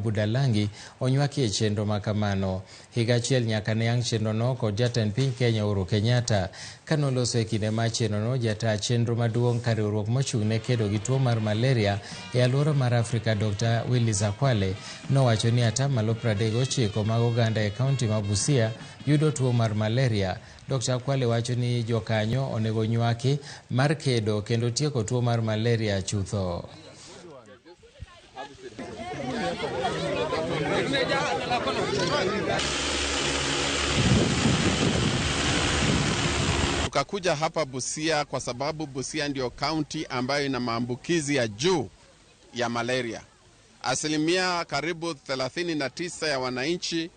Budalangi onywaki chenro makamano. Higa achiel nyaka ne yang' chenrono kod jatend piny Kenya Uhuru Kenyatta. Kanoloso e kinde ma chenrono, jata chenro maduong' ka riwruok mochung' ne kedo gi tuo mar malaria e alwora mar Afrika Dr. Willis Akwale nowacho ni 39% mag oganda e kaunti ma Busia yudo tuo mar malaria. Dr. Akwale wacho ni jokanyo onego nywaki mar kedo kendo tieko tuo mar malaria chutho. Tukakuja hapa Busia kwa sababu Busia ndio kaunti ambayo ina maambukizi ya juu ya malaria. Asilimia karibu 39 ya wananchi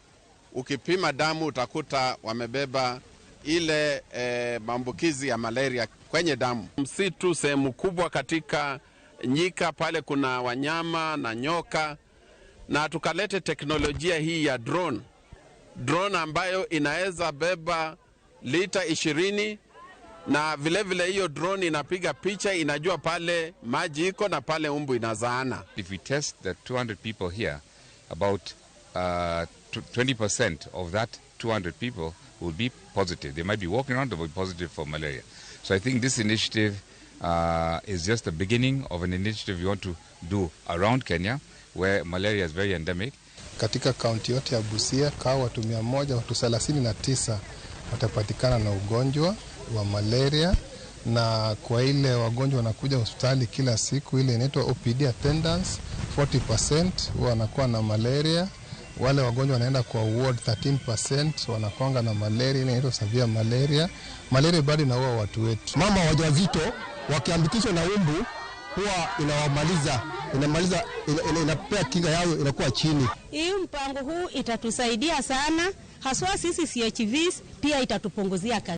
ukipima damu utakuta wamebeba ile maambukizi ya malaria kwenye damu. Msitu sehemu kubwa katika nyika pale kuna wanyama na nyoka, na tukalete teknolojia hii ya drone ambayo inaweza beba lita 20, na vile hiyo drone inapiga picha, inajua pale maji iko na pale umbu inazaana. If we test the 200 people here, about 20% of that 200 people will be positive. They might be walking around, they will be positive for malaria. So I think this initiative is just the beginning of an initiative we want to do around Kenya, where malaria is very endemic. Katika kaunti yote ya Busia, watu 100, watu 39 watapatikana na ugonjwa wa malaria, na kwa ile wagonjwa wanakuja hospitali kila siku, ile inaitwa OPD attendance, 40% wanakuwa na malaria. Wale wagonjwa wanaenda kwa ward, 13% wanakuanga na malaria, ile inaitwa severe malaria. Malaria bado inaua watu wetu. Mama wajawazito wakiambukizwa na umbu huwa inapea kinga yao inakuwa chini. Hii mpango huu itatusaidia sana, haswa sisi CHVs, pia itatupunguzia kazi.